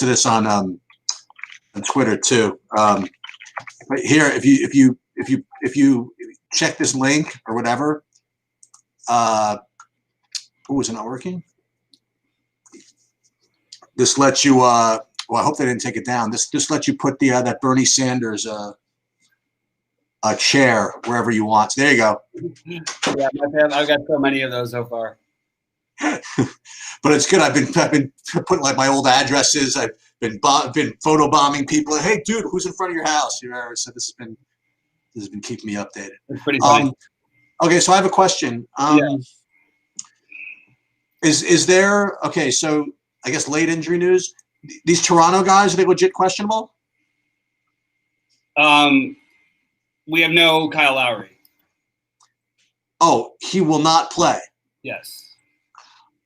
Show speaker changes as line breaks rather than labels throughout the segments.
to this on Twitter too. Right here, if you check this link or whatever, is it not working? This lets you. Well, I hope they didn't take it down. This lets you put the that Bernie Sanders chair wherever you want. So there you go.
Yeah, I've got so many of those so far.
But it's good. I've been putting like my old addresses. I've been photobombing people. Hey, dude, who's in front of your house? You know, so this has been keeping me updated.
It's pretty funny.
Okay, so I have a question.
Yeah.
Is there okay? So I guess late injury news. These Toronto guys, are they legit questionable?
We have no Kyle Lowry.
Oh, he will not play.
Yes.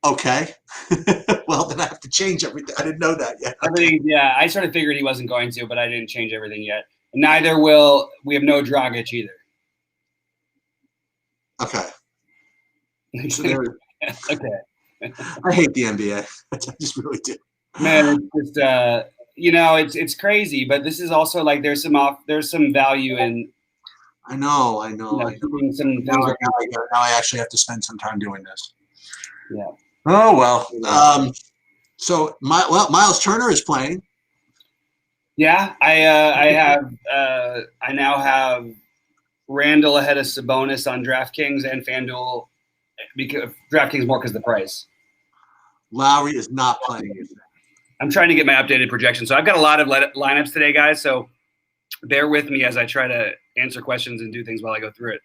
Okay. Well, then I have to change everything. I didn't know that yet.
Everything, yeah, I sort of figured he wasn't going to, but I didn't change everything yet. Neither will we have no Dragic either.
Okay. So
okay.
I hate the NBA. I just really do.
Man, it's just it's crazy, but this is also like there's some value in.
I know.
Now
I actually have to spend some time doing this.
Yeah.
Oh well. So Miles Turner is playing.
Yeah, I now have Randall ahead of Sabonis on DraftKings and FanDuel because DraftKings more because of the price.
Lowry is not playing.
I'm trying to get my updated projection. So I've got a lot of lineups today, guys. So bear with me as I try to answer questions and do things while I go through it.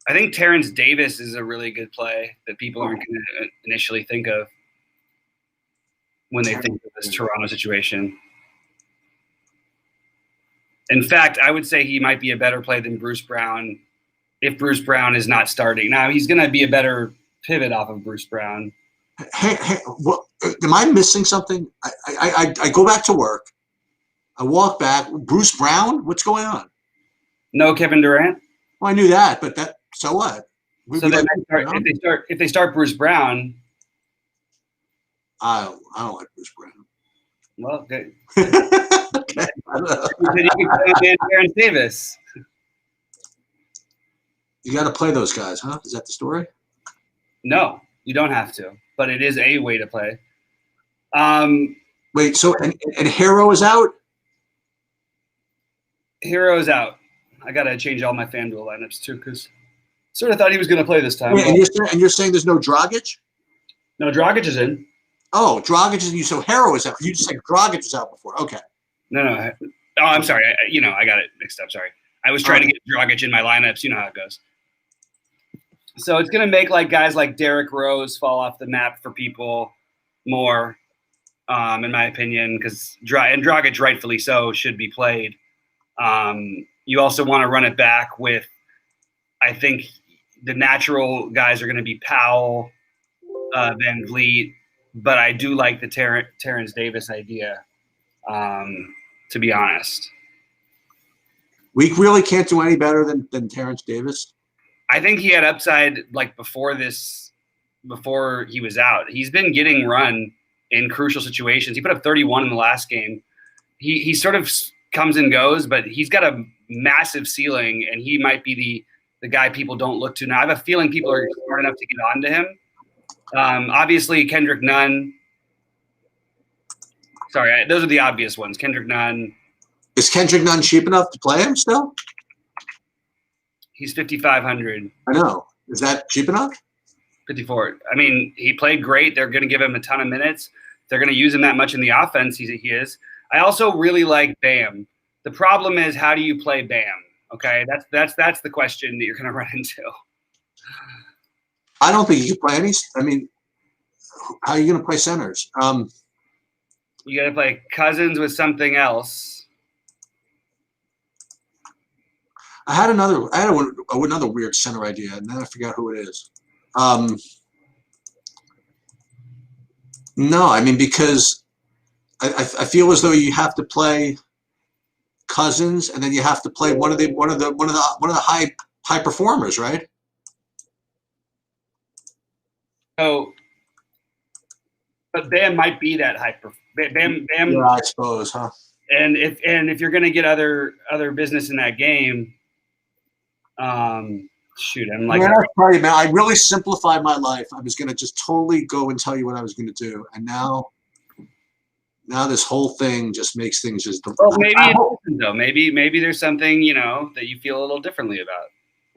I think Terrence Davis is a really good play that people aren't going to initially think of when they think of this Toronto situation. In fact, I would say he might be a better play than Bruce Brown if Bruce Brown is not starting. Now, he's going to be a better pivot off of Bruce Brown.
Hey, am I missing something? I go back to work. I walk back. Bruce Brown? What's going on?
No Kevin Durant?
Well, I knew that, but so what?
So then if they start Bruce Brown,
I don't like Bruce Brown.
Well, good.
Okay.
Then you can play Terrence Davis.
You got to play those guys, huh? Is that the story?
No, you don't have to, but it is a way to play.
Wait, so and Hero is out?
Hero is out. I got to change all my FanDuel lineups too because sort of thought he was going to play this time.
Yeah, and you're saying there's no Dragic?
No, Dragic is in.
Oh, Dragic is in. So Hero is out. You just said Dragic was out before. Okay.
No. Oh, I'm sorry. I got it mixed up. Sorry. I was trying to get Dragic in my lineups. You know how it goes. So it's going to make like guys like Derrick Rose fall off the map for people more, in my opinion, because Dragic, rightfully so, should be played. You also want to run it back with, I think the natural guys are going to be Powell, Van Vliet, but I do like the Terrence Davis idea, to be honest.
We really can't do any better than Terrence Davis.
I think he had upside like before he was out. He's been getting run in crucial situations. He put up 31 in the last game. He sort of comes and goes, but he's got a massive ceiling, and he might be the guy people don't look to now. I have a feeling people are smart enough to get onto him. Obviously, Kendrick Nunn. Sorry, those are the obvious ones. Kendrick Nunn.
Is Kendrick Nunn cheap enough to play him still?
He's 5,500.
I know. Is that cheap enough?
54. I mean, he played great. They're going to give him a ton of minutes. They're going to use him that much in the offense. He is. I also really like Bam. The problem is, how do you play Bam? Okay, that's the question that you're going to run into.
I don't think you can play any. I mean, how are you going to play centers?
You got to play Cousins with something else.
I had another weird center idea, and then I forgot who it is. No, I mean, because I feel as though you have to play Cousins, and then you have to play one of the high performers, right?
So But Bam might be that hyper. Bam.
Yeah, I suppose, huh?
And if you're gonna get other business in that game, shoot, I'm like,
Man, I tell you, man, I really simplified my life. I was gonna just totally go and tell you what I was gonna do, and now this whole thing just makes things just.
Well, maybe it isn't, though. Maybe there's something that you feel a little differently about.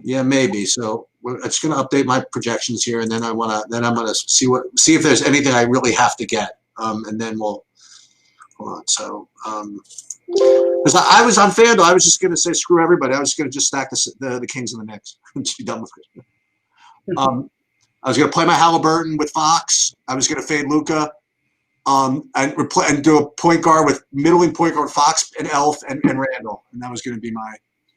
Yeah, maybe. So it's going to update my projections here, and then I'm gonna see if there's anything I really have to get, and then we'll hold on. So, because I was on FanDuel, I was just going to say screw everybody. I was going to just stack the Kings in the Knicks and just be done with it. I was going to play my Halliburton with Fox. I was going to fade Luka, and do a point guard with middling point guard Fox and Elf and Randall, and that was going to be my.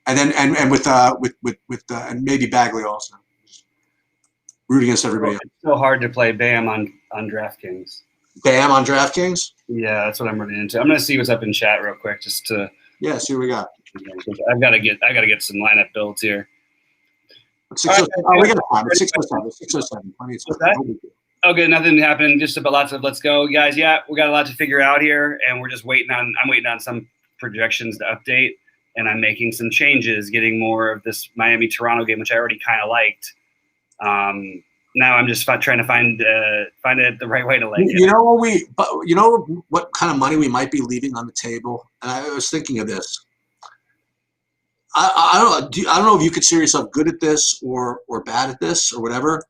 And then and with and maybe Bagley also. Root against everybody else.
It's so hard to play Bam on DraftKings.
Bam on DraftKings?
Yeah, that's what I'm running into. I'm gonna see what's up in chat real quick just to.
Yeah, see what we got.
I gotta get some lineup builds here.
We got time. It's 6:07. 6:07. Plenty of time.
Okay, nothing happened. Just about lots of let's go, guys. Yeah, we got a lot to figure out here, and we're just waiting on. I'm waiting on some projections to update. And I'm making some changes, getting more of this Miami-Toronto game, which I already kind of liked. Now I'm just trying to find it the right way to like it.
You know what kind of money we might be leaving on the table? And I was thinking of this. I don't know if you consider yourself good at this or bad at this or whatever,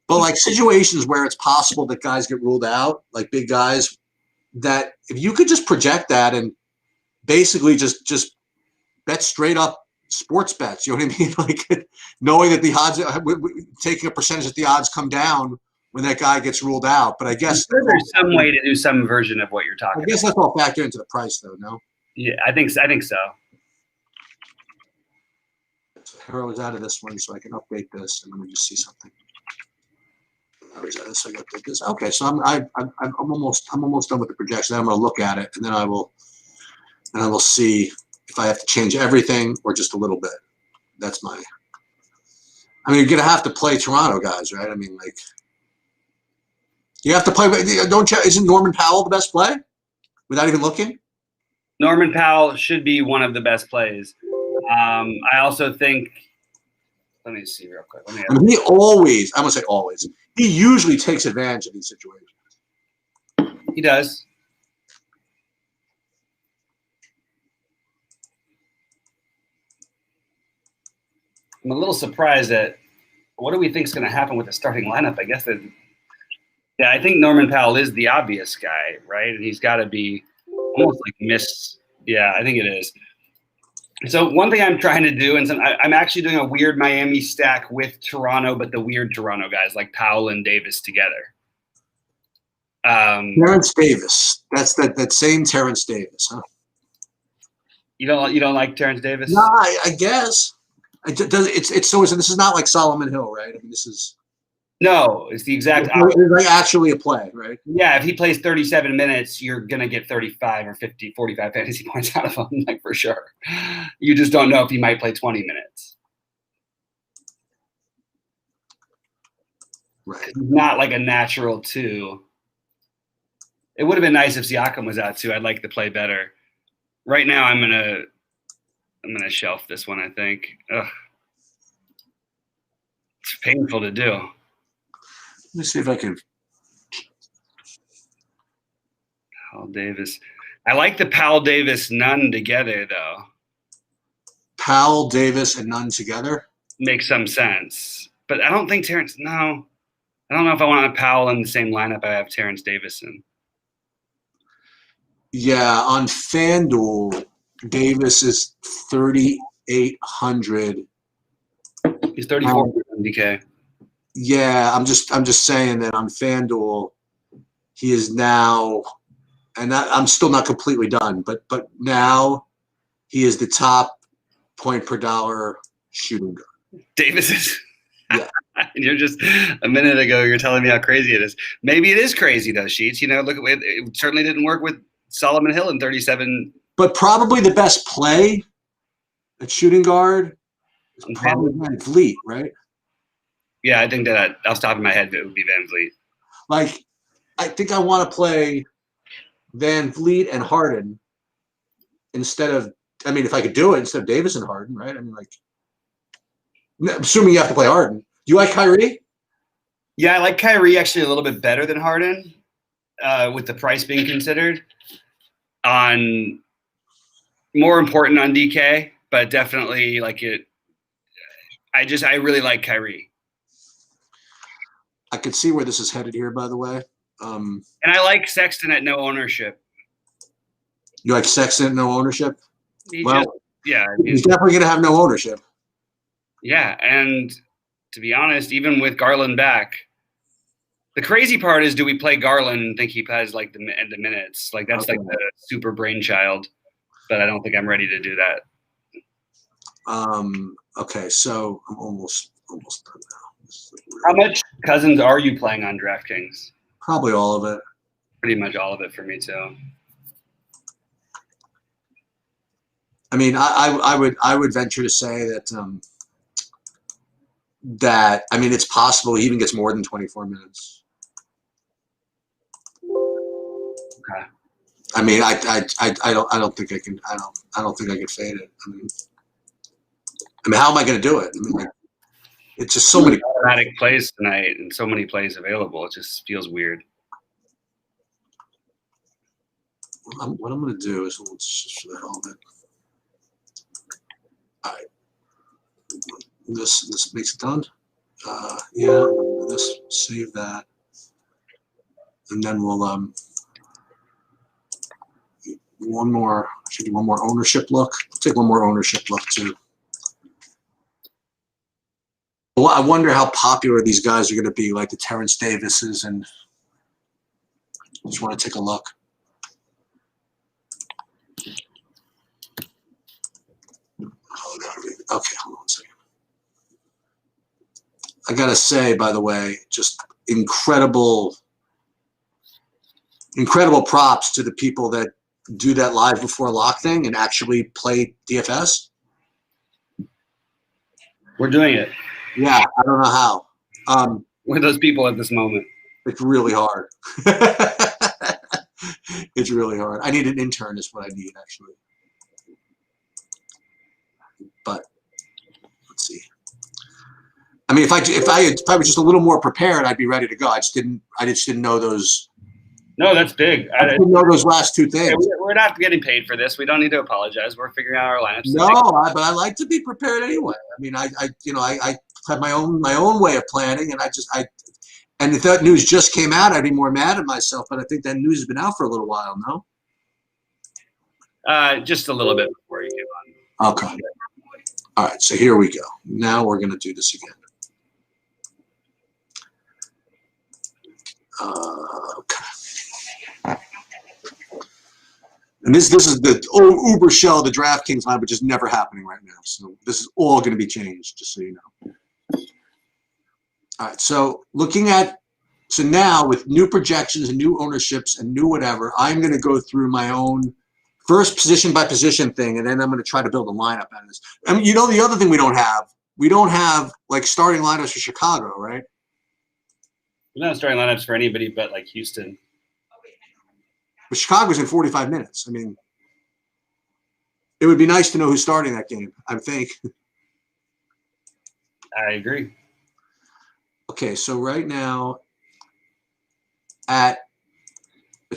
but like situations where it's possible that guys get ruled out, like big guys, that if you could just project that and basically just bet straight up sports bets, you know what I mean? Like knowing that the odds, taking a percentage that the odds come down when that guy gets ruled out. But I guess
there's some way to do some version of what you're talking about.
I guess that's all factored into the price, though, no?
Yeah, I think so.
Harold is out of this one, so I can update this, and let me just see something. I was out of this, so I got to update this. Okay, so I'm almost done with the projection. I'm going to look at it, and then I will see if I have to change everything or just a little bit. That's my. I mean, you're gonna have to play Toronto guys, right? I mean, like you have to play. Isn't Norman Powell the best play? Without even looking.
Norman Powell should be one of the best plays. I also think. Let me see real quick.
I mean, I'm gonna say always. He usually takes advantage of these situations.
He does. I'm a little surprised at what do we think is going to happen with the starting lineup. I guess I think Norman Powell is the obvious guy, right? And he's got to be almost like miss. Yeah, I think it is. So one thing I'm trying to do, and I'm actually doing a weird Miami stack with Toronto, but the weird Toronto guys like Powell and Davis together.
Terrence Davis. That's that same Terrence Davis, huh?
You don't like Terrence Davis?
No, I guess. This is not like Solomon Hill, right? I mean, this is
it's the exact
opposite. It's like actually a play, right?
Yeah, if he plays 37 minutes, you're gonna get 35 or 50, 45 fantasy points out of him, like for sure. You just don't know if he might play 20 minutes.
Right.
He's not like a natural 2. It would have been nice if Siakam was out too. I'd like to play better. Right now, I'm gonna shelf this one, I think. Ugh. It's painful to do.
Let me see if I can.
Powell Davis. I like the Powell Davis Nunn together, though.
Powell, Davis, and Nunn together?
Makes some sense. But I don't think Terrence. No. I don't know if I want Powell in the same lineup I have Terrence Davis in.
Yeah, on FanDuel, Davis is 3,800.
He's 3,400 on DK.
Yeah, I'm just saying that on FanDuel, he is now, and I'm still not completely done, but now he is the top point per dollar shooting guard.
Davis is.
Yeah.
You're just a minute ago. You're telling me how crazy it is. Maybe it is crazy though, Sheets. Look at it certainly didn't work with Solomon Hill in 37.
But probably the best play at shooting guard is probably Van Vliet, right?
Yeah, I think that off the top of my head, it would be Van Vliet.
Like, I think I want to play Van Vliet and Harden instead of. I mean, if I could do it instead of Davis and Harden, right? I mean, like, assuming you have to play Harden. Do you like Kyrie?
Yeah, I like Kyrie actually a little bit better than Harden, with the price being considered. On more important on DK, but definitely like it. I really like Kyrie.
I could see where this is headed here, by the way.
And I like Sexton at no ownership.
You like Sexton, no ownership? Well,
I mean,
he's definitely going to have no ownership.
Yeah, and to be honest, even with Garland back, the crazy part is, do we play Garland and think he has like the minutes? Like that's like the super brainchild, but I don't think I'm ready to do that.
Okay, so I'm almost done now.
How much Cousins are you playing on DraftKings?
Probably all of it.
Pretty much all of it for me too.
I mean, I would venture to say that that I mean it's possible he even gets more than 24 minutes.
Okay.
I mean, I don't think I can. I don't think I can fade it. I mean, how am I going to do it? I mean, like, it's just so many
automatic plays tonight and so many plays available. It just feels weird.
What I'm going to do is let's just for the hell of it. All right, this makes it done. Yeah, this save that, and then we'll one more. I should do one more ownership look. I'll take one more ownership look too. Well, I wonder how popular these guys are going to be, like the Terrence Davises, and just want to take a look. Okay, hold on a second. I gotta say, by the way, just incredible props to the people that do that live before lock thing and actually play DFS.
We're doing it.
Yeah, I don't know how.
We're those people at this moment.
It's really hard. It's really hard. I need an intern is what I need, actually. But let's see. I mean, if I was just a little more prepared, I'd be ready to go. I just didn't know those.
No, that's big.
I didn't know those last two things.
We're not getting paid for this. We don't need to apologize. We're figuring out our lineups.
No, but I like to be prepared anyway. I mean, I have my own way of planning, and and if that news just came out, I'd be more mad at myself. But I think that news has been out for a little while, no?
Just a little bit before you came on.
Okay. All right, so here we go. Now we're going to do this again. Okay. And this is the uber shell of the DraftKings line, which is never happening right now. So this is all going to be changed, just so you know. All right, so so now with new projections and new ownerships and new whatever, I'm going to go through my own first position by position thing, and then I'm going to try to build a lineup out of this. I mean, the other thing we don't have like starting lineups for Chicago, right?
We're not starting lineups for anybody but like Houston.
But Chicago's in 45 minutes. I mean, it would be nice to know who's starting that game, I think.
I agree.
Okay, so right now let's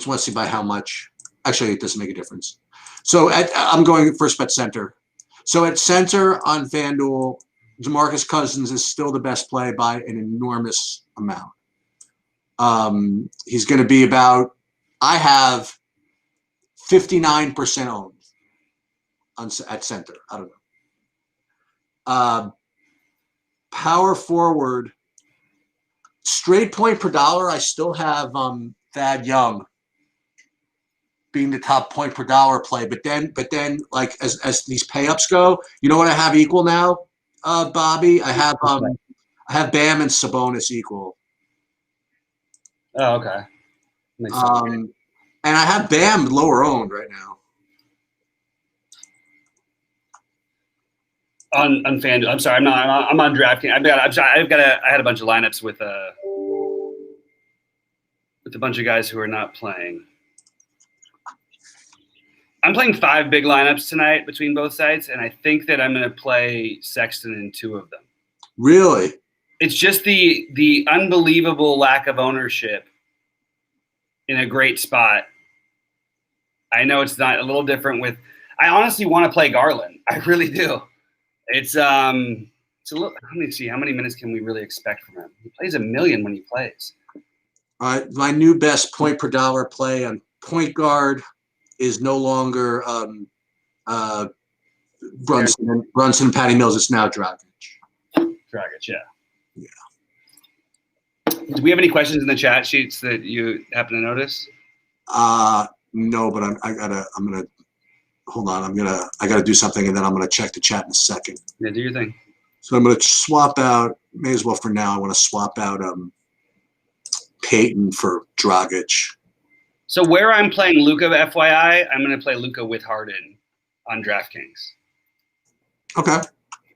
want to see by how much. Actually, it doesn't make a difference. So I'm going first bet center. So at center on FanDuel, DeMarcus Cousins is still the best play by an enormous amount. He's going to be about, I have 59% owned at center. I don't know. Power forward, straight point per dollar, I still have Thad Young being the top point per dollar play. But then like as these pay ups go, you know what I have equal now, Bobby? I have Bam and Sabonis equal.
Oh, okay. Makes sense.
And I have Bam lower owned right now.
On FanDuel. I'm sorry, I'm on DraftKings. I had a bunch of lineups with with a bunch of guys who are not playing. I'm playing 5 big lineups tonight between both sides, and I think that I'm going to play Sexton in 2 of them.
Really?
It's just the unbelievable lack of ownership in a great spot. I know it's not a little different with. I honestly want to play Garland. I really do. It's a little. Let me see. How many minutes can we really expect from him? He plays 1 million when he plays.
My new best point per dollar play on point guard is no longer Brunson, Patty Mills. It's now Dragic.
Dragic, yeah. Do we have any questions in the chat sheets that you happen to notice?
No, but I'm gonna hold on. I gotta do something, and then I'm gonna check the chat in a second.
Yeah, do your thing.
So I'm gonna swap out. May as well for now. I want to swap out Peyton for Dragic.
So where I'm playing Luka, FYI, I'm going to play Luka with Harden on DraftKings.
Okay.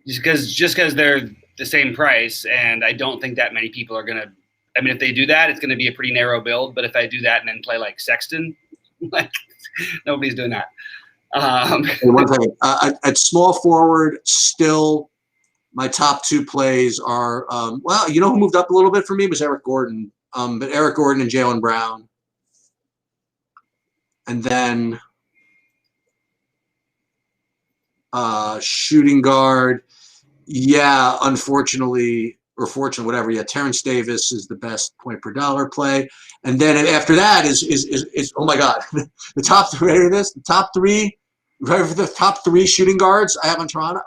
Just because they're the same price, and I don't think that many people are going to. I mean, if they do that, it's going to be a pretty narrow build. But if I do that and then play like Sexton, like nobody's doing that.
Hey, one thing. At small forward, still my top 2 plays are. Well, you know who moved up a little bit for me was Eric Gordon. But Eric Gordon and Jaylen Brown. And then shooting guard. Yeah, unfortunately, or fortunately, whatever. Yeah, Terrence Davis is the best point per dollar play. And then after that is oh my God, the top 3 of this, the top 3, right for the top 3 shooting guards I have on Toronto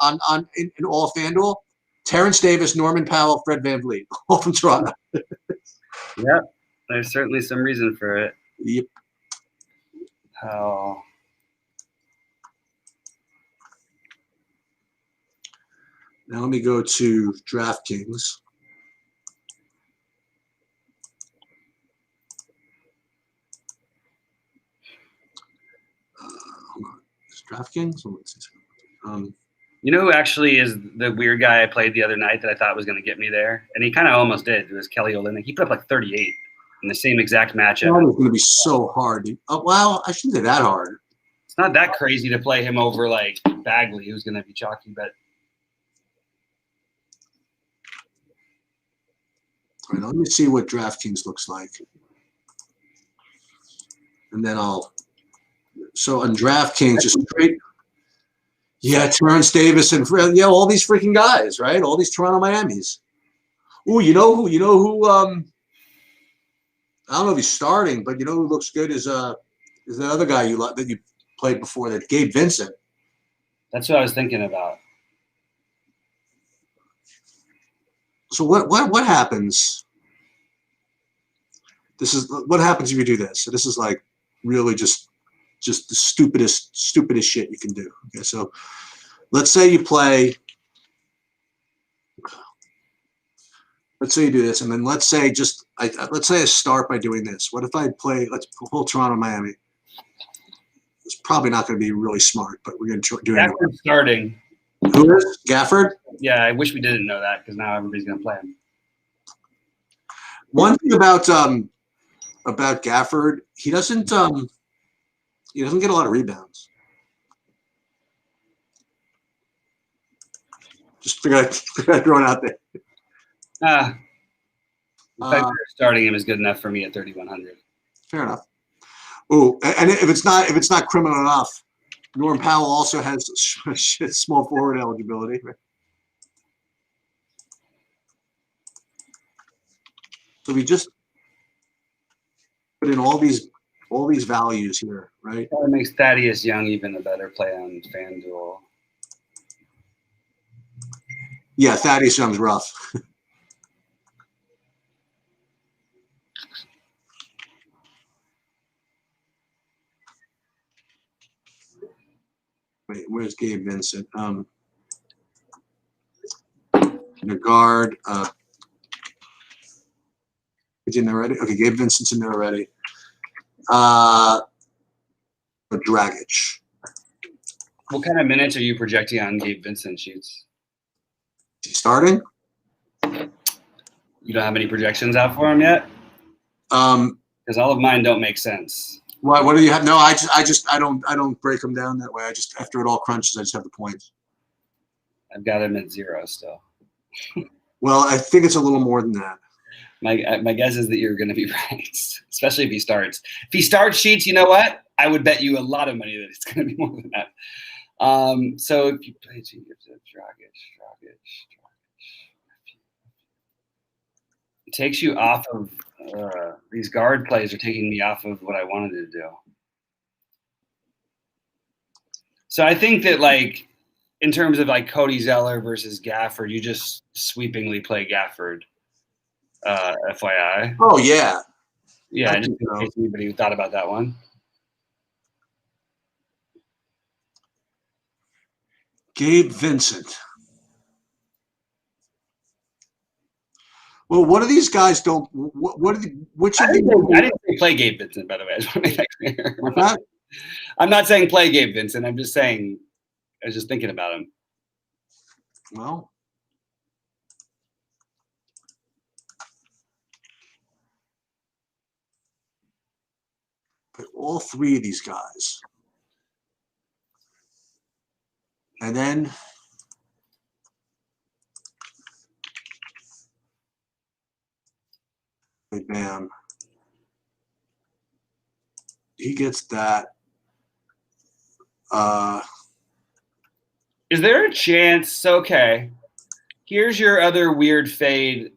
in all of FanDuel. Terrence Davis, Norman Powell, Fred VanVleet, all from Toronto.
Yeah, there's certainly some reason for it.
Yep.
Oh.
Now let me go to DraftKings. Hold on. Is DraftKings?
You know who actually is the weird guy I played the other night that I thought was going to get me there? And he kind of almost did. It was Kelly Olynyk. He put up like 38 in the same exact matchup.
That is going to be so hard. Oh, well, I shouldn't say that hard.
It's not that crazy to play him over like Bagley, who's going to be chalky, but.
All right, let me see what DraftKings looks like. And then so on DraftKings, just straight. Yeah, Terrence Davis and all these freaking guys, right? All these Toronto Miamis. Ooh, you know who? I don't know if he's starting, but you know who looks good is the other guy that you played before, that Gabe Vincent.
That's what I was thinking about.
So what happens? This is what happens if you do this. So this is like really just the stupidest shit you can do. Okay, so let's say you play. Let's say you do this, and then let's say let's say I start by doing this. What if I play? Let's pull Toronto, Miami. It's probably not going to be really smart, but we're going to do it.
Gafford's starting.
Who is Gafford?
Yeah, I wish we didn't know that because now everybody's going to play him.
One thing about Gafford, he doesn't get a lot of rebounds. Just figure I'd throw it out there.
The fact that starting him is good enough for me at 3,100.
Fair enough. Oh, and if it's not criminal enough, Norm Powell also has small forward eligibility. So we just put in all these values here, right?
That makes Thaddeus Young even a better play on FanDuel.
Yeah, Thaddeus Young's rough. Wait, where's Gabe Vincent? The guard. Is in there already? Okay, Gabe Vincent's in there already. Dragic.
What kind of minutes are you projecting on Gabe Vincent shoots?
Is he starting?
You don't have any projections out for him yet?
Because
because all of mine don't make sense.
Why? What do you have? No, I don't break them down that way. I just, after it all crunches, I just have the points.
I've got him at 0 still.
Well, I think it's a little more than that.
My guess is that you're going to be right, especially if he starts. If he starts Sheets, you know what? I would bet you a lot of money that it's going to be more than that. So if you play Dragic. It takes you off of these guard plays are taking me off of what I wanted to do. So I think that, like, in terms of like Cody Zeller versus Gafford, you just sweepingly play Gafford. FYI.
Oh yeah.
Yeah, just in case anybody thought about that one.
Gabe Vincent. Well, what do these guys don't? What are the? Which
I
of
didn't
the?
say play Gabe Vincent, by the way. I just want to make that clear.
What's that?
I'm not saying play Gabe Vincent. I'm just saying. I was just thinking about him.
Well, but all three of these guys, and then. Bam. He gets that.
Is there a chance? Okay, here's your other weird fade.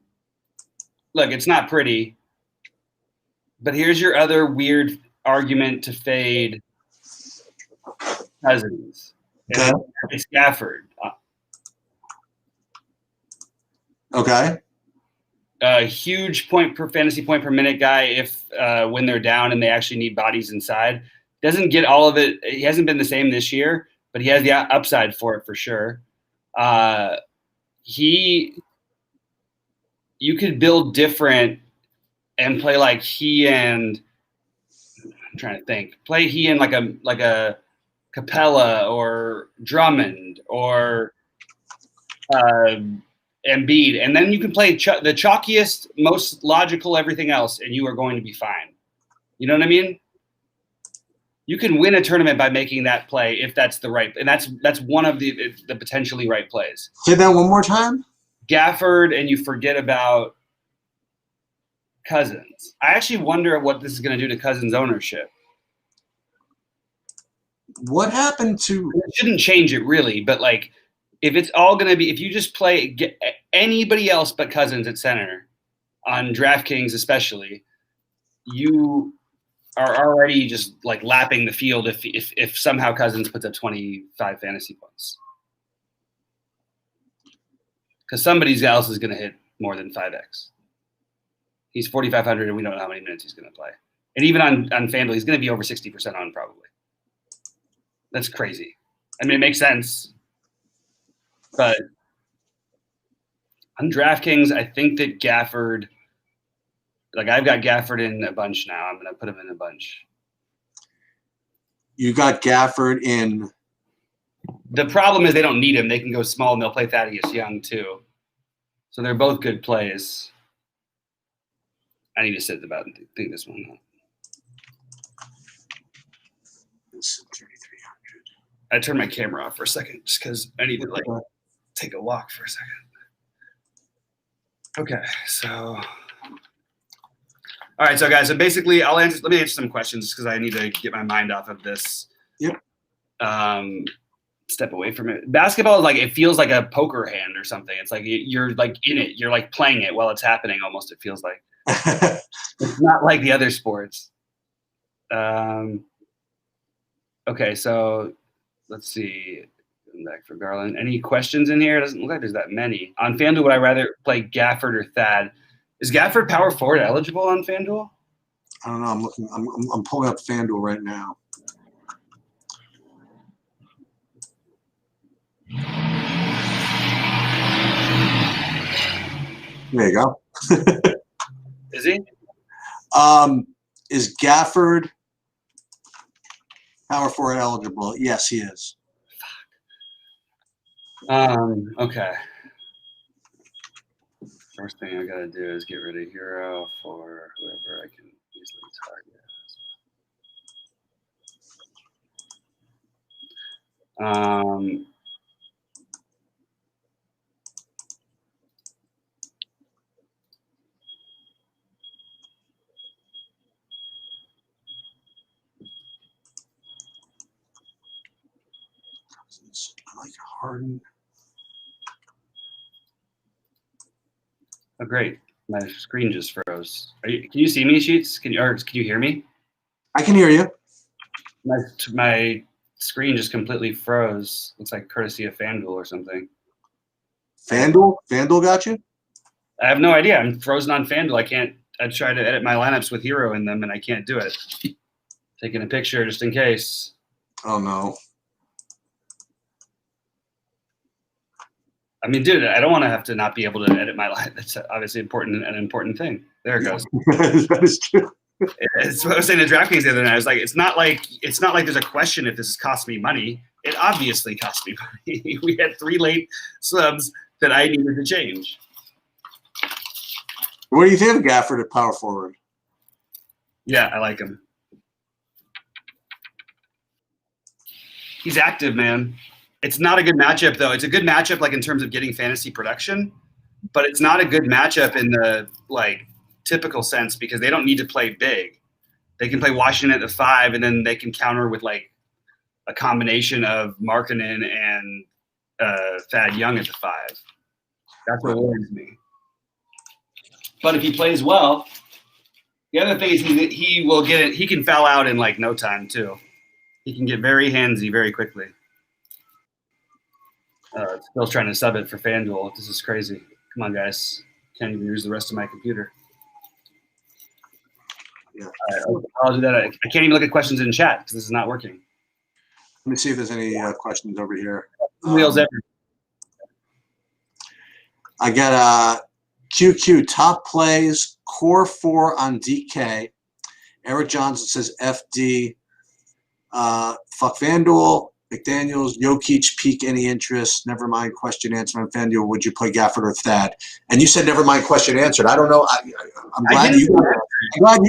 Look, it's not pretty, but here's your other weird argument to fade Cousins.
Okay.
It's Gafford.
Okay.
A huge fantasy point per minute guy if when they're down and they actually need bodies inside. Doesn't get all of it. He hasn't been the same this year, but he has the upside for it for sure. You could build different and play like he and I'm trying to think. Play he and like a Capella or Drummond or Embiid, and then you can play the chalkiest, most logical everything else, and you are going to be fine. You know what I mean? You can win a tournament by making that play if that's the right, and that's one of the potentially right plays.
Say that one more time.
Gafford, and you forget about Cousins. I actually wonder what this is going to do to Cousins' ownership.
What happened to?
It shouldn't change it really, but like. If it's all going to be, if you just play anybody else but Cousins at center on DraftKings, especially, you are already just like lapping the field if somehow Cousins puts up 25 fantasy points. Because somebody else is going to hit more than 5x. He's 4,500 and we don't know how many minutes he's going to play. And even on FanDuel, he's going to be over 60% on probably. That's crazy. I mean, it makes sense. But on DraftKings, I think that Gafford, like I've got Gafford in a bunch now. I'm going to put him in a bunch.
You got Gafford in.
The problem is they don't need him. They can go small and they'll play Thaddeus Young too. So they're both good plays. I need to sit about and think this one out.
It's 3,300.
I turned my camera off for a second just because I need to like take a walk for a second. Okay, so all right, so guys, so basically let me answer some questions because I need to get my mind off of this.
Yep.
Step away from it. Basketball is like it feels like a poker hand or something. It's like you're like in it. You're like playing it while it's happening almost, it feels like. It's not like the other sports. Okay, so let's see. Back for Garland. Any questions in here? It doesn't look like there's that many. On FanDuel, would I rather play Gafford or Thad? Is Gafford power forward eligible on FanDuel?
I don't know. I'm looking. I'm pulling up FanDuel right now. There you go.
Is he?
Is Gafford power forward eligible? Yes, he is.
Okay. First thing I gotta do is get rid of Hero for whoever I can Um,
I like Harden.
oh, great. My screen just froze. Can you see me, Sheets? Can you hear me?
I can hear you.
My screen just completely froze. Looks like courtesy of FanDuel or something.
FanDuel got you?
I have no idea. I'm frozen on FanDuel. I tried to edit my lineups with Hero in them, and I can't do it. Taking a picture just in case.
Oh, no.
I mean, dude, I don't want to have to not be able to edit my line. That's obviously an important thing. There it goes.
That is true.
It's what I was saying to DraftKings the other night. I was like, it's not like there's a question if this costs me money. It obviously cost me money. We had 3 late subs that I needed to change.
What do you think of Gafford at power forward?
Yeah, I like him. He's active, man. It's not a good matchup, though. It's a good matchup, like in terms of getting fantasy production, but it's not a good matchup in the typical sense because they don't need to play big. They can play Washington at the 5, and then they can counter with a combination of Markkanen and Thad Young at the 5. That's what worries me. But if he plays well, the other thing is he will get it. He can foul out in no time too. He can get very handsy very quickly. Still trying to sub it for FanDuel. This is crazy. Come on, guys. Can't even use the rest of my computer.
Yeah.
I'll do that. I can't even look at questions in chat because this is not working.
Let me see if there's any questions over here.
Wheels everywhere.
I got QQ top plays, core 4 on DK. Eric Johnson says FD. Fuck FanDuel. McDaniels, Jokic, peak any interest. Never mind question answer on FanDuel. Would you play Gafford or Thad? And you said never mind question answered. I don't know. I'm glad you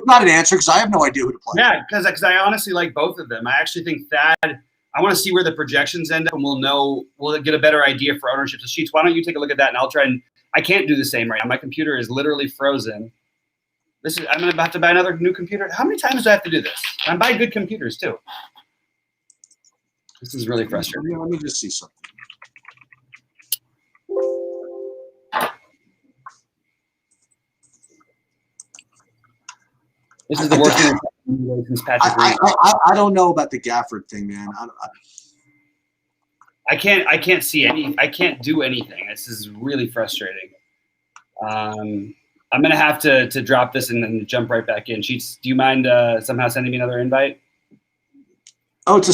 got an answer because I have no idea who to play.
Yeah, because I honestly like both of them. I actually think Thad. I want to see where the projections end up, and we'll get a better idea for ownership. So Sheets, why don't you take a look at that, and I'll try and. I can't do the same right now. My computer is literally frozen. I'm about to buy another new computer. How many times do I have to do this? I'm buying good computers too. This is really frustrating.
Let me just see something.
This is the worst thing since Patrick Reed.
I don't know about the Gafford thing, man.
I can't see I can't do anything. This is really frustrating. I'm gonna have to drop this and then jump right back in. Sheets, do you mind somehow sending me another invite?
Oh, it's the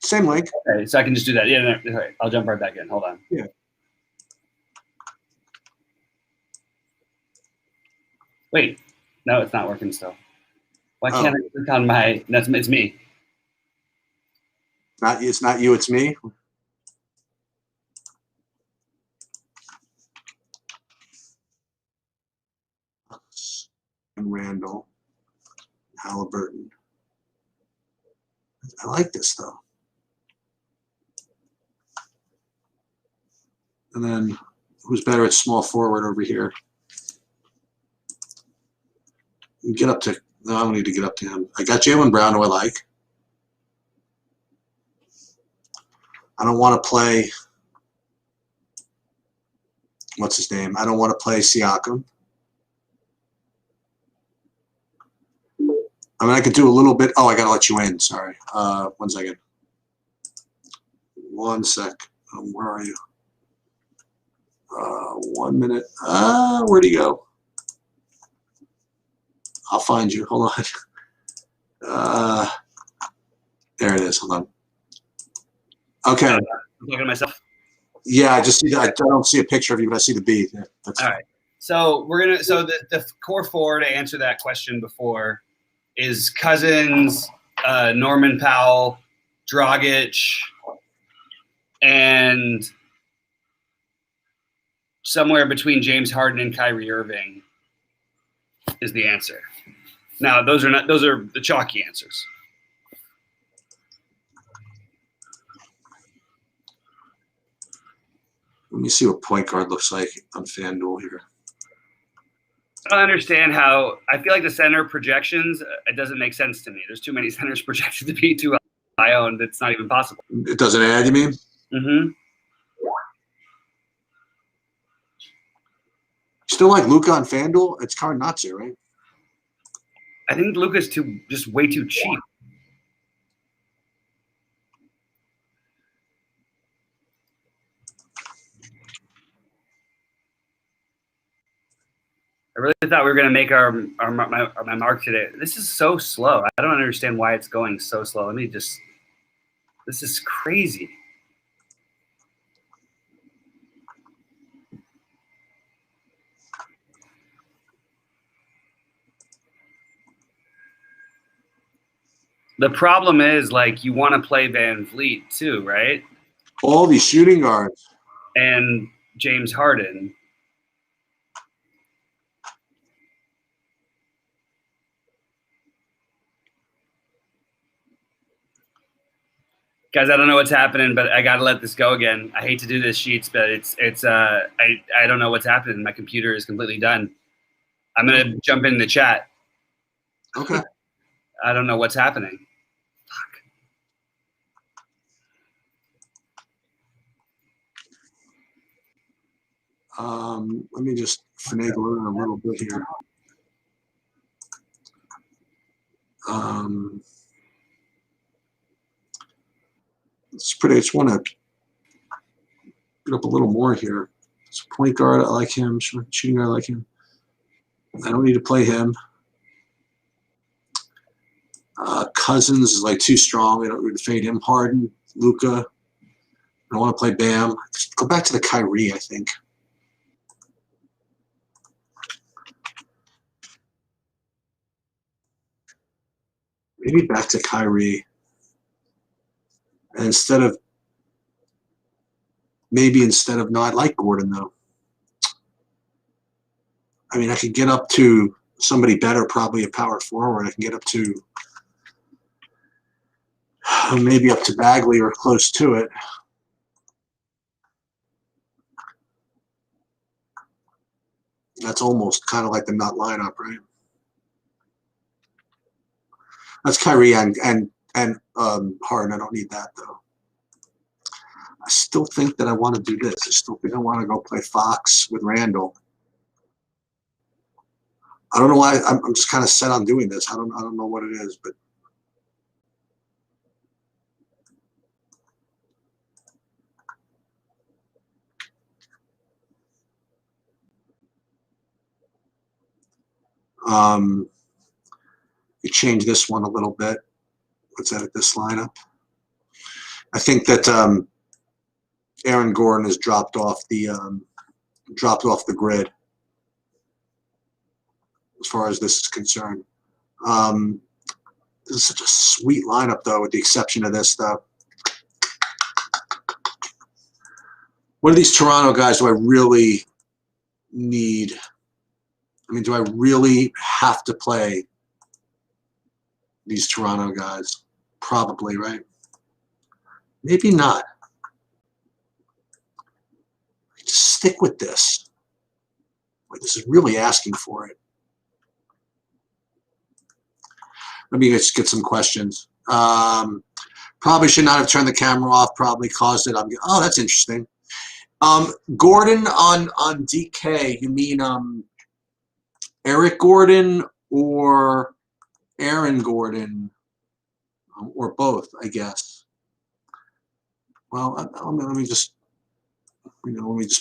same link.
Okay, so I can just do that. Yeah, no, right. I'll jump right back in. Hold on.
Yeah.
Wait, no, it's not working still. Why can't I click on my? It's me.
It's not you. It's me. And Randall, Halliburton. I like this though. And then who's better at small forward over here? Get up to. No, I don't need to get up to him. I got Jaylen Brown, who I like. I don't want to play. What's his name? I don't want to play Siakam. I mean, I could do a little bit. Oh, I got to let you in. Sorry. 1 second. 1 sec. Where are you? 1 minute. Where'd he go? I'll find you. Hold on. There it is. Hold on. Okay.
I'm looking at myself.
Yeah, I just see that. I don't see a picture of you, but I see the B. Yeah,
all right. So the core 4 to answer that question before is Cousins, Norman Powell, Dragic, and somewhere between James Harden and Kyrie Irving is the answer. Now, those are the chalky answers.
Let me see what point guard looks like on FanDuel here.
I don't understand how. I feel like the center projections, it doesn't make sense to me. There's too many centers projected to be too high owned. It's not even possible.
It doesn't add, you mean?
Mm-hmm.
Still like Luka on FanDuel? It's Carinazzi, right?
I think Luka's just way too cheap. I really thought we were going to make my mark today. This is so slow. I don't understand why it's going so slow. This is crazy. The problem is, like, you want to play Van Vliet too, right?
All these shooting guards.
And James Harden. Guys, I don't know what's happening, but I gotta let this go again. I hate to do this, Sheets, but I don't know what's happening. My computer is completely done. I'm gonna jump in the chat.
Okay.
I don't know what's happening.
Fuck. Let me just finagle it a little bit here. I just want to get up a little more here. It's a point guard, I like him. Shooting guard, I like him. I don't need to play him. Cousins is like too strong. I don't need to fade him. Harden, Luka. I don't want to play Bam. Just go back to the Kyrie, I think. Maybe back to Kyrie. And instead of no, I like Gordon though. I mean, I could get up to somebody better, probably a power forward. I can get up to maybe up to Bagley or close to it. That's almost kind of like the nut lineup, right? That's Kyrie and Harden. I don't need that though. I still think that I want to do this. I still think I want to go play Fox with Randall. I don't know why. I'm just kind of set on doing this. I don't know what it is, but you change this one a little bit. Let's edit this lineup. I think that Aaron Gordon has dropped off the grid as far as this is concerned. This is such a sweet lineup, though, with the exception of this, though. What of these Toronto guys do I really need? I mean, do I really have to play these Toronto guys? Probably, right? Maybe not. Just stick with this. Boy, this is really asking for it. Let me just get some questions. Probably should not have turned the camera off. Probably caused it. Oh, that's interesting. Gordon on DK. You mean Eric Gordon or Aaron Gordon, or both? I guess. Well, let me just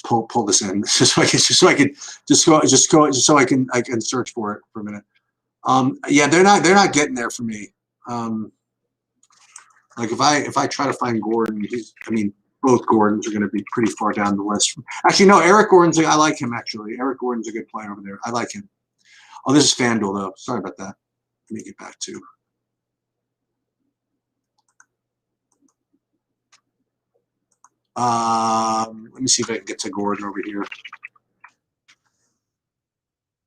pull this in just so I can search for it for a minute. Yeah, they're not getting there for me. Like if I try to find Gordon, both Gordons are going to be pretty far down the list. Actually, no, Eric Gordon's. I like him actually. Eric Gordon's a good player over there. I like him. Oh, this is FanDuel though. Sorry about that. Let me get back to. Let me see if I can get to Gordon over here.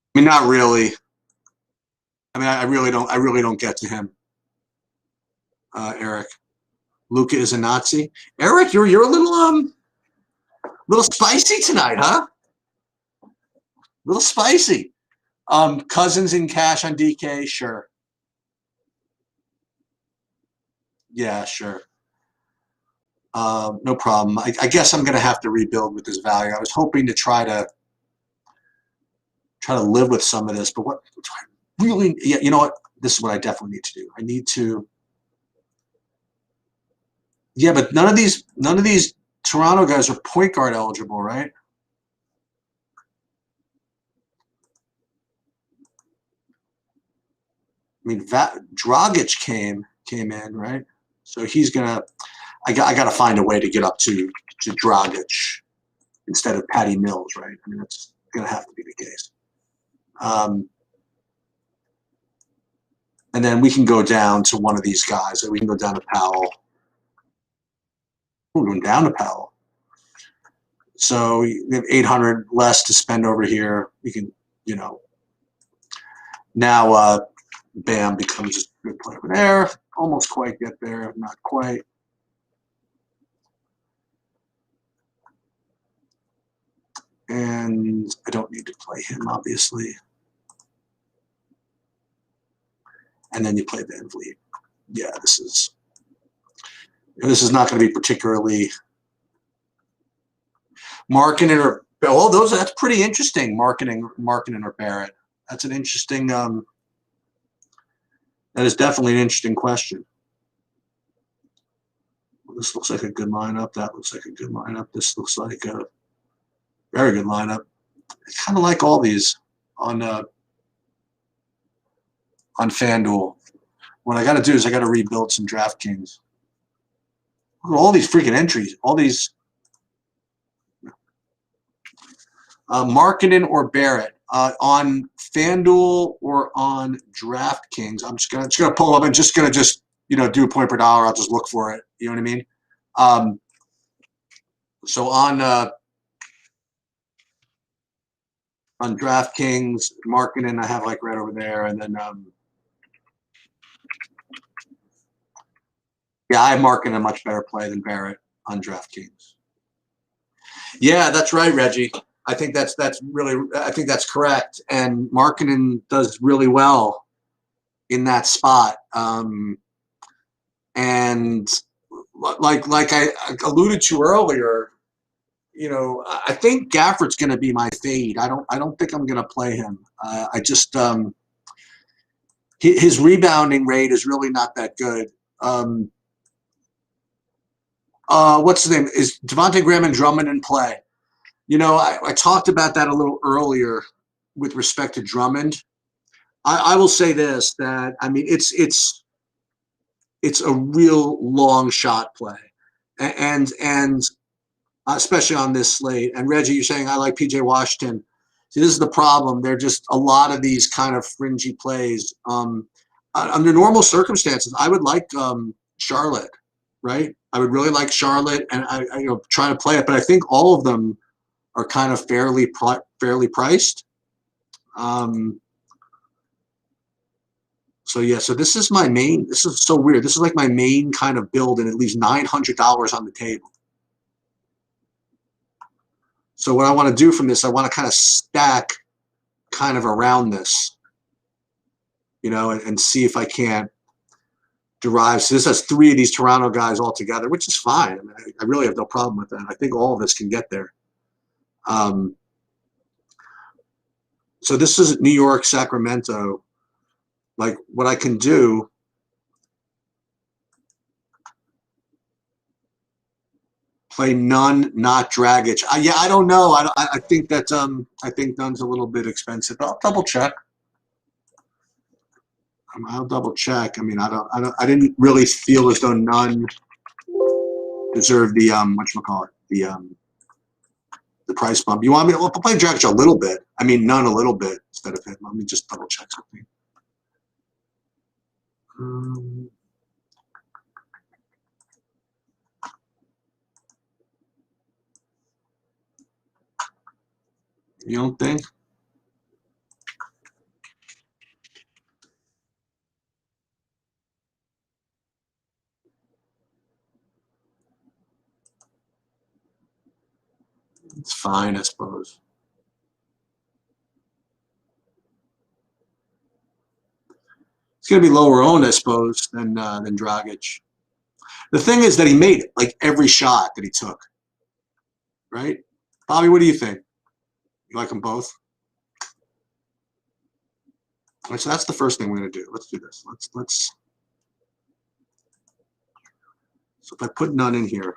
I mean, not really. I mean, I really don't get to him. Eric, Luca is a Nazi. Eric, you're a little spicy tonight, huh? A little spicy. Cousins in cash on DK, sure. Yeah, sure. No problem. I guess I'm going to have to rebuild with this value. I was hoping to try to live with some of this, but what really, yeah, you know what? This is what I definitely need to do. I need to, yeah, but none of these Toronto guys are point guard eligible, right? I mean, Dragic came in, right? So he's gonna. I got to find a way to get up to Dragic instead of Patty Mills, right? I mean, that's gonna have to be the case. And then we can go down to one of these guys. We can go down to Powell. We're going down to Powell. So we have 800 less to spend over here. We can, now Bam becomes a good player over there. Almost quite get there, not quite. And I don't need to play him, obviously. And then you play Van Vliet. Yeah, this is not going to be particularly marketing or that's pretty interesting. Marketing or Barrett. That's an interesting. That is definitely an interesting question. Well, this looks like a good lineup. That looks like a good lineup. This looks like a very good lineup. I kind of like all these on FanDuel. What I got to do is I got to rebuild some DraftKings. Look at all these freaking entries. All these. Marketing or Barrett on FanDuel or on DraftKings. I'm just gonna pull up and just gonna do a point per dollar. I'll just look for it. You know what I mean? So on DraftKings, marketing I have like right over there, and then yeah, I have marketing a much better play than Barrett on DraftKings. Yeah, that's right, Reggie. I think that's correct. And marketing does really well in that spot. And like I alluded to earlier, I think Gafford's going to be my fade. I don't think I'm going to play him. I just his rebounding rate is really not that good. What's his name? Is Devontae Graham and Drummond in play? I talked about that a little earlier with respect to Drummond. I will say this, that I mean it's a real long shot play, and especially on this slate. And Reggie, you're saying I like PJ Washington. See, this is the problem. They're just a lot of these kind of fringy plays. Under normal circumstances, I would like Charlotte, right? I would really like Charlotte, and I try to play it. But I think all of them are kind of fairly priced. So yeah, so this is my main. This is so weird. This is like my main kind of build, and it leaves $900 on the table. So what I want to do from this, I want to kind of stack kind of around this, and see if I can't derive. So this has 3 of these Toronto guys all together, which is fine. I mean, I really have no problem with that. I think all of this can get there. So this is New York, Sacramento. Like what I can do, play Nunn, not Dragic. Yeah, I don't know. I think that I think Nunn's a little bit expensive. But I'll double check. I'll double check. I mean, I didn't really feel as though Nunn deserved the whatchamacallit, the price bump. You want me to play Dragic a little bit? I mean, Nunn a little bit instead of him. Let me just double check something. You don't think? It's fine, I suppose. It's going to be lower owned, I suppose, than Dragic. The thing is that he made like every shot that he took, right? Bobby, what do you think? You like them both? All right, so that's the first thing we're going to do. Let's do this. Let's. So if I put none in here,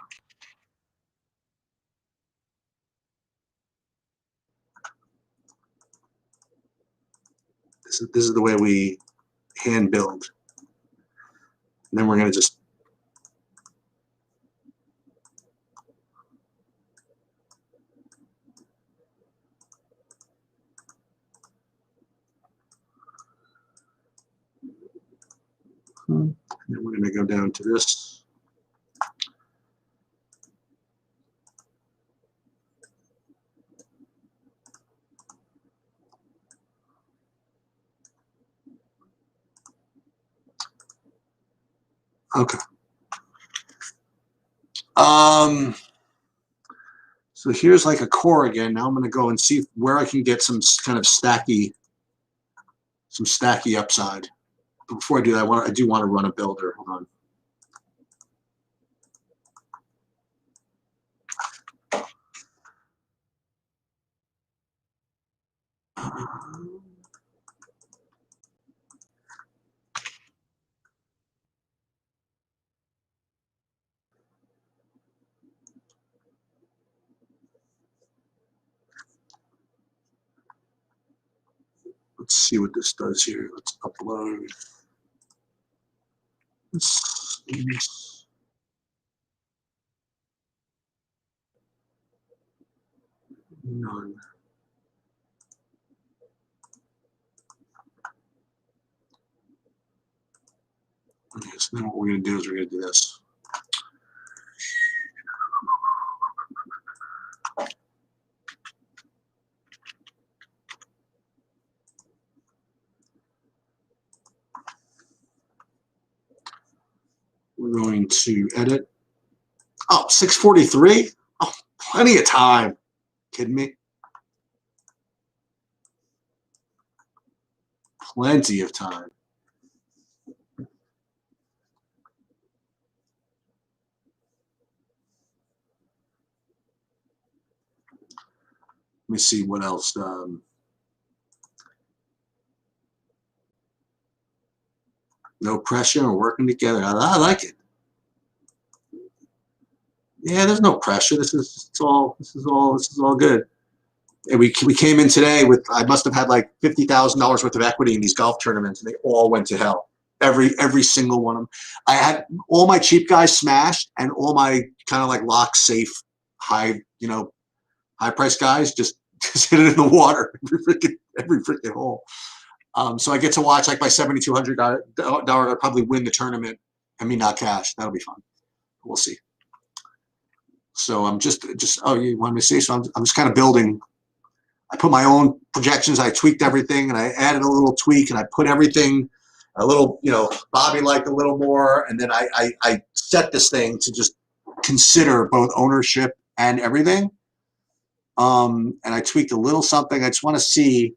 this is the way we hand build. And then we're going to just and then we're going to go down to this. Okay. So here's like a core again. Now I'm going to go and see where I can get some kind of stacky upside. But before I do that, I do want to run a builder. Hold on. Let's see what this does here. Let's upload. None. Okay, so then what we're going to do is we're going to do this. We're going to edit. Oh, 6:43? Oh, plenty of time. Kidding me? Plenty of time. Let me see what else. No pressure. We're working together. I like it. Yeah, there's no pressure. This is all good. And we came in today with, I must have had like $50,000 worth of equity in these golf tournaments, and they all went to hell. Every single one of them. I had all my cheap guys smashed, and all my kind of like lock safe high price guys just hit it in the water every freaking hole. So I get to watch like my $7,200 probably win the tournament and me not cash. That'll be fun. We'll see. So I'm just oh, you want me to see? So I'm just kind of building. I put my own projections. I tweaked everything, and I added a little tweak, and I put everything a little, Bobby liked a little more, and then I set this thing to just consider both ownership and everything. And I tweaked a little something. I just want to see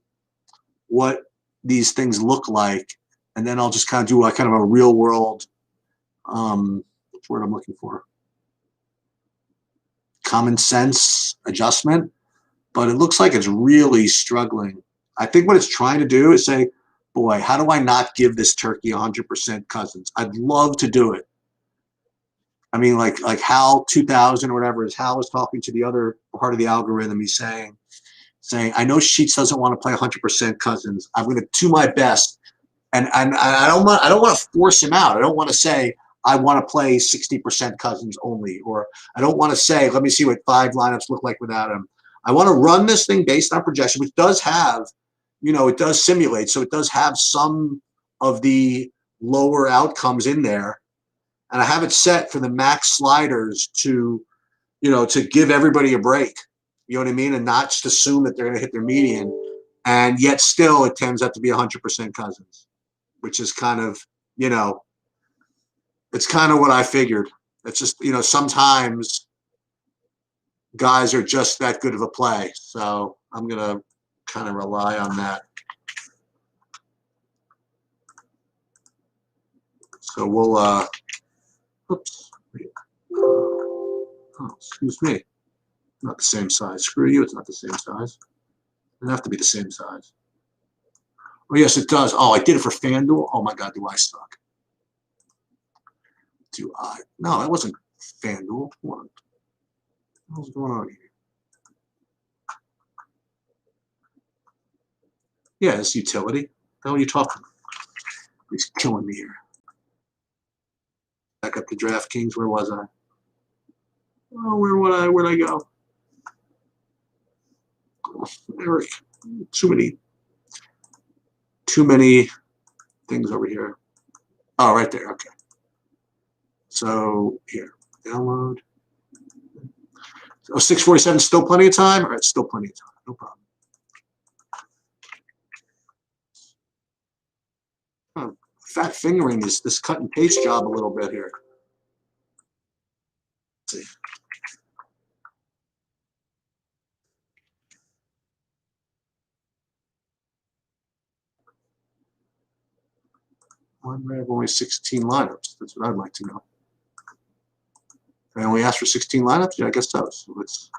what these things look like, and then I'll just kind of do a kind of a real world, what's the word I'm looking for? Common sense adjustment. But it looks like it's really struggling. I think what it's trying to do is say, boy, how do I not give this turkey 100% Cousins? I'd love to do it. I mean, like Hal 2000 or whatever, is Hal was talking to the other part of the algorithm. He's saying, I know Sheets doesn't want to play 100% Cousins. I'm going to do my best. And I don't want to force him out. I don't want to say, I want to play 60% Cousins only. Or I don't want to say, let me see what 5 lineups look like without him. I want to run this thing based on projection, which does have, it does simulate. So it does have some of the lower outcomes in there. And I have it set for the max sliders to give everybody a break. You know what I mean? And not just assume that they're going to hit their median. And yet still it tends out to be 100% Cousins, which is kind of, it's kind of what I figured. It's just, sometimes guys are just that good of a play. So I'm going to kind of rely on that. So we'll, oops. Oh, excuse me. Not the same size. Screw you, it's not the same size. It doesn't have to be the same size. Oh, yes, it does. Oh, I did it for FanDuel. Oh, my God, do I suck. Do I? No, that wasn't FanDuel. What's going on here? Yeah, it's utility. What are you talking about? He's killing me here. Back up to DraftKings. Where was I? Oh, where'd I go? Eric, too many things over here. Oh, right there. Okay. So here, download. Oh, 6:47, still plenty of time? All right, still plenty of time. No problem. Huh. Fat fingering this cut and paste job a little bit here. Let's see. Why do I have only 16 lineups? That's what I'd like to know. I only asked for 16 lineups? Yeah, I guess so. So it's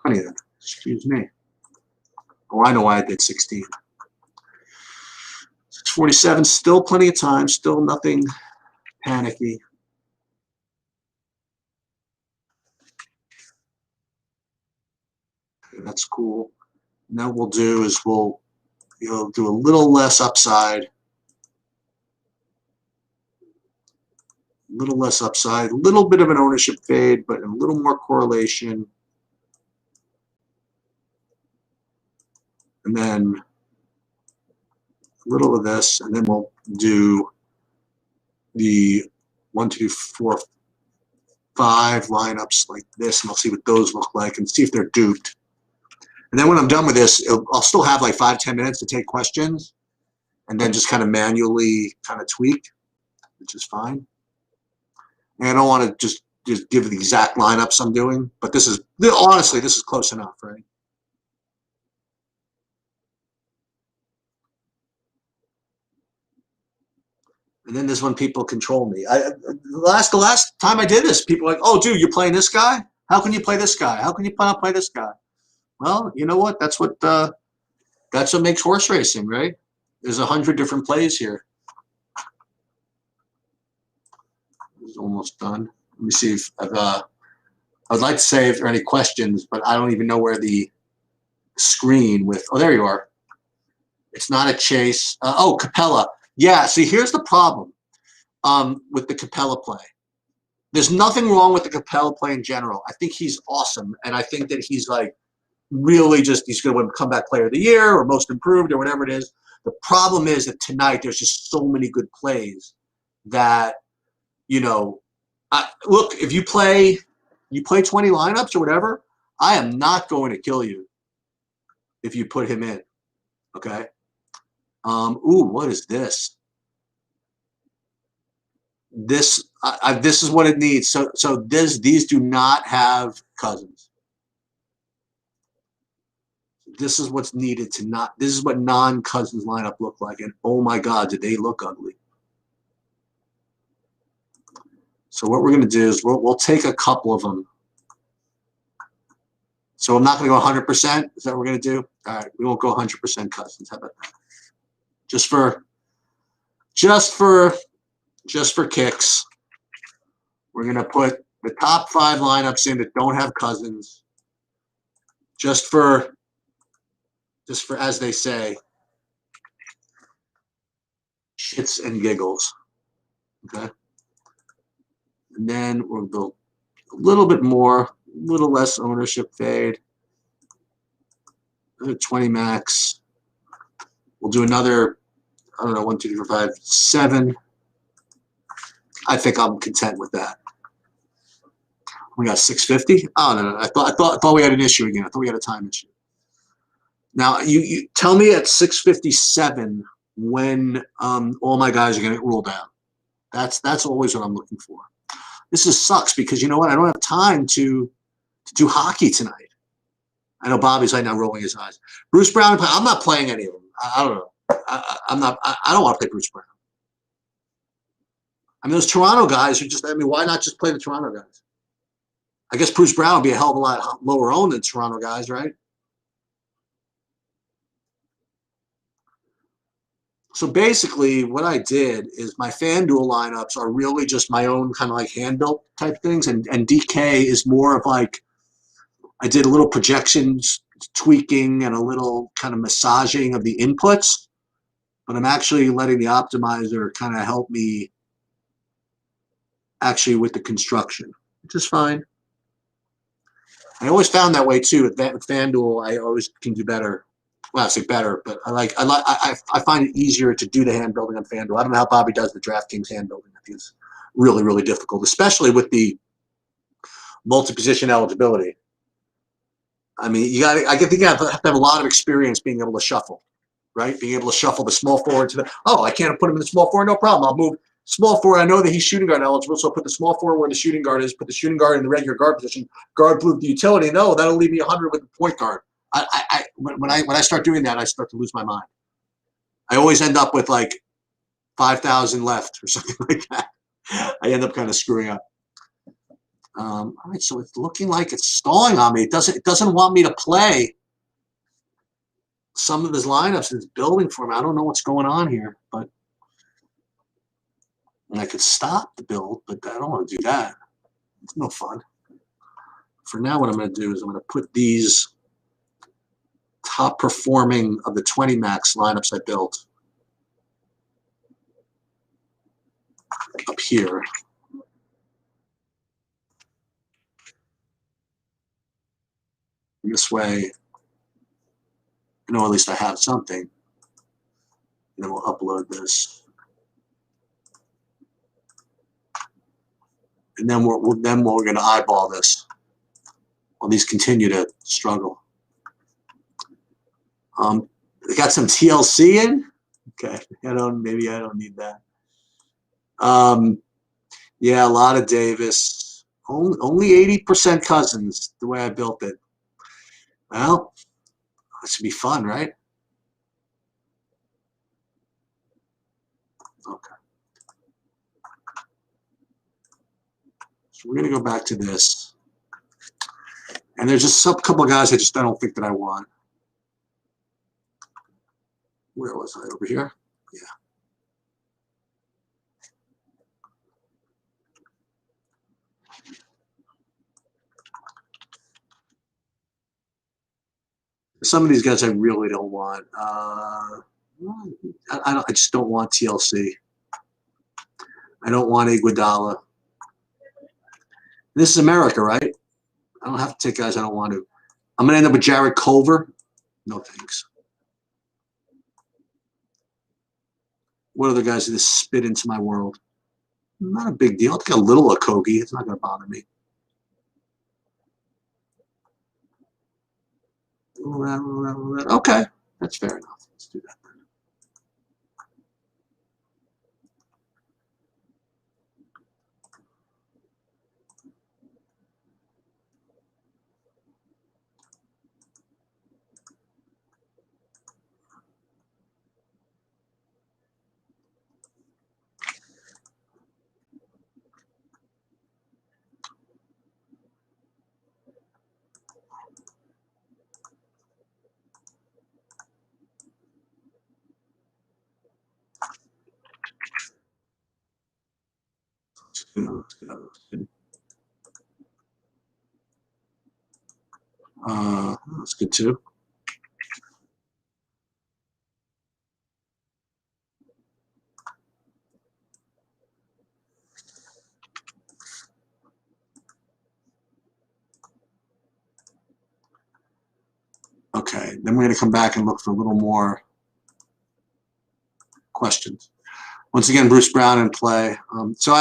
plenty of them. Excuse me. Oh, I know why I did 16. 6:47, still plenty of time, still nothing panicky. Okay, that's cool. Now what we'll do is we'll do a little less upside. A little less upside, a little bit of an ownership fade, but a little more correlation. And then a little of this, and then we'll do the 1, 2, 4, 5 lineups like this, and we'll see what those look like and see if they're duped. And then when I'm done with this, I'll still have like 5-10 minutes to take questions and then just kind of manually kind of tweak, which is fine. And I don't want to just give the exact lineups I'm doing, but this is, honestly, this is close enough, right? And then there's when people control me. The last time I did this, people were like, oh, dude, you're playing this guy? How can you play this guy? How can you not play this guy? Well, you know what? That's what makes horse racing, right? There's 100 different plays here. It's almost done. Let me see if I would like to say if there are any questions, but I don't even know where the screen with. Oh, there you are. It's not a chase. Oh, Capella. Yeah. See, here's the problem with the Capella play. There's nothing wrong with the Capella play in general. I think he's awesome, and I think that he's like really just he's going to win comeback player of the year or most improved or whatever it is. The problem is that tonight there's just so many good plays that look, if you play 20 lineups or whatever, I am not going to kill you if you put him in. Okay. Ooh, what is this? This is what it needs. So these do not have Cousins. This is what's needed to not. This is what non-Cousins lineup look like, and oh my God, did they look ugly? So what we're going to do is we'll take a couple of them. So I'm not going to go 100%. Is that what we're going to do? All right, we won't go 100% Cousins. How about that? Just for kicks, we're going to put the top 5 lineups in that don't have Cousins. Just for as they say, shits and giggles. Okay. And then we'll go a little bit more, a little less ownership fade. Another 20 max. We'll do another, I don't know, 1, 2, 3, 4, 5, 7. I think I'm content with that. We got 650. Oh no, I thought we had an issue again. I thought we had a time issue. Now you tell me at 657 when all my guys are going to get ruled out. That's always what I'm looking for. This sucks because you know what? I don't have time to to do hockey tonight. I know Bobby's right now rolling his eyes. Bruce Brown, I'm not playing any of them. I don't know. I'm not. I don't want to play Bruce Brown. I mean, those Toronto guys are just. I mean, why not just play the Toronto guys? I guess Bruce Brown would be a hell of a lot lower owned than Toronto guys, right? So basically, what I did is my FanDuel lineups are really just my own kind of like hand-built type things, and DK is more of like I did a little projections tweaking and a little kind of massaging of the inputs, but I'm actually letting the optimizer kind of help me actually with the construction, which is fine. I always found that way too. With FanDuel, I always can do better. Well, I say better, but I find it easier to do the hand building on FanDuel. I don't know how Bobby does the DraftKings hand building. I think it's really, really difficult, especially with the multi-position eligibility. I mean, I think you have to have a lot of experience being able to shuffle, right? Being able to shuffle the small forward to the, I can't put him in the small forward, no problem. I'll move small forward. I know that he's shooting guard eligible, so I'll put the small forward where the shooting guard is, put the shooting guard in the regular guard position, guard blue the utility. No, that'll leave me 100 with the point guard. When I start doing that, I start to lose my mind. I always end up with like 5,000 left or something like that. I end up kind of screwing up. All right, so it's looking like it's stalling on me. It doesn't want me to play some of his lineups. It's building for me. I don't know what's going on here, but I could stop the build, but I don't want to do that. It's no fun. For now, what I'm going to do is I'm going to put these top performing of the 20 max lineups I built up here. And this way, I know at least I have something. And then we'll upload this. And then we're going to eyeball this while these continue to struggle. I got some TLC in. Okay, maybe I don't need that. Yeah, a lot of Davis. Only 80% Cousins. The way I built it. Well, that should be fun, right? Okay. So we're going to go back to this. And there's just a couple of guys I don't think that I want. Where was I? Over here? Yeah. Some of these guys I really don't want. I just don't want TLC. I don't want Iguodala. This is America, right? I don't have to take guys I don't want to. I'm going to end up with Jared Culver. No thanks. What other guys that just spit into my world? Not a big deal. I'll take a little Okogie. It's not going to bother me. Okay, that's fair enough. Let's do that then. That's good too. Okay, then we're going to come back and look for a little more questions. Once again, Bruce Brown in play. So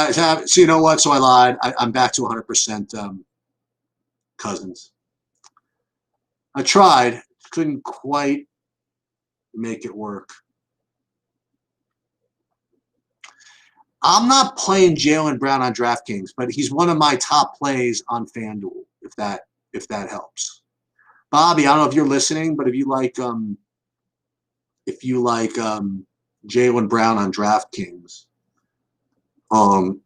you know what? So I lied. I'm back to 100% Cousins. I tried, couldn't quite make it work. I'm not playing Jaylen Brown on DraftKings, but he's one of my top plays on FanDuel, if that if that helps. Bobby, I don't know if you're listening, but if you like Jaylen Brown on DraftKings,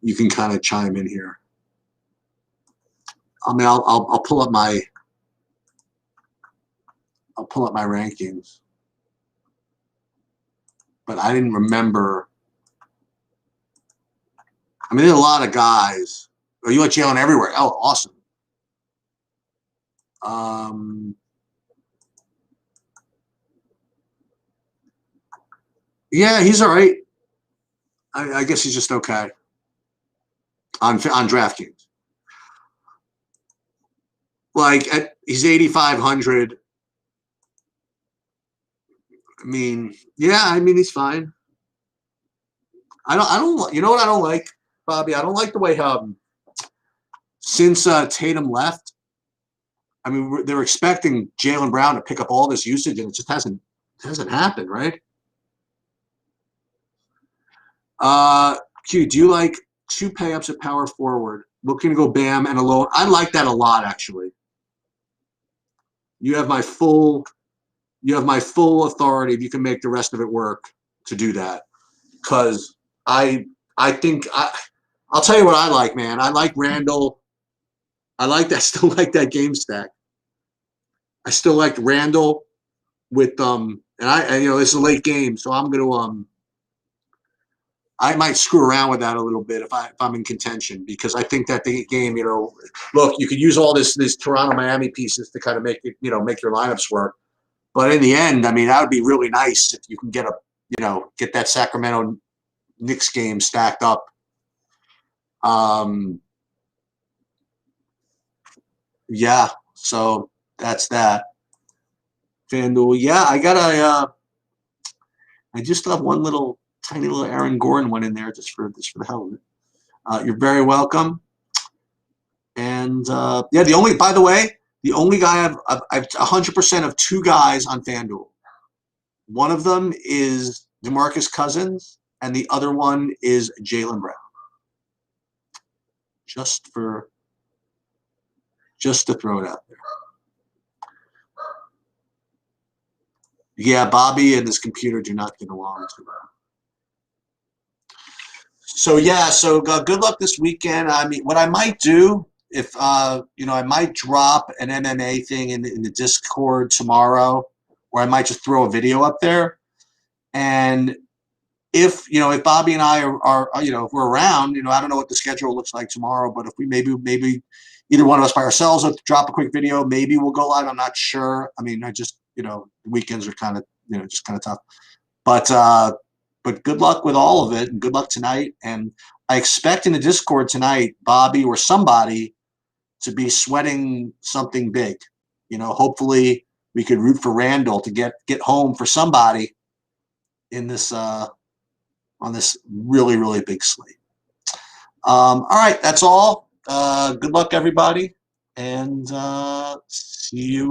you can kind of chime in here. I mean, I'll pull up my rankings, but I didn't remember. I mean, there's a lot of guys. Oh, you like Jaylen everywhere? Oh, awesome. Yeah, he's all right. I guess he's just okay on DraftKings. Like he's 8,500. I mean, yeah, I mean he's fine. I don't. You know what I don't like, Bobby? I don't like the way since Tatum left. I mean, they're expecting Jaylen Brown to pick up all this usage, and it just hasn't happened, right? Q, do you like 2 pay-ups at power forward? Looking to go Bam and alone. I like that a lot, actually. You have my full authority if you can make the rest of it work to do that. Because I think I'll tell you what I like, man. I like Randall. I still like that game stack. I still like Randall with and this is a late game, so I'm gonna I might screw around with that a little bit if I'm in contention, because I think that the game, look, you could use all these Toronto Miami pieces to kind of make it, make your lineups work. But in the end, I mean, that would be really nice if you can get get that Sacramento Knicks game stacked up. Yeah, so that's that. FanDuel, yeah, I just have one tiny little Aaron Gordon one in there just for the hell of it. You're very welcome. And yeah, by the way, the only guy I've 100% of 2 guys on FanDuel. One of them is DeMarcus Cousins, and the other one is Jaylen Brown. Just to throw it out there. Yeah, Bobby and his computer do not get along too well. So yeah, good luck this weekend. I mean, what I might do, if I might drop an MMA thing in the Discord tomorrow, or I might just throw a video up there. And if Bobby and I are if we're around, I don't know what the schedule looks like tomorrow, but if we maybe either one of us by ourselves will drop a quick video, maybe we'll go live. I'm not sure. I mean, I just the weekends are kind of just kind of tough, but good luck with all of it, and good luck tonight. And I expect in the Discord tonight, Bobby or somebody to be sweating something big. Hopefully we could root for Randall to get home for somebody in this on this really, really big slate. All right, that's all. Good luck, everybody, and see you.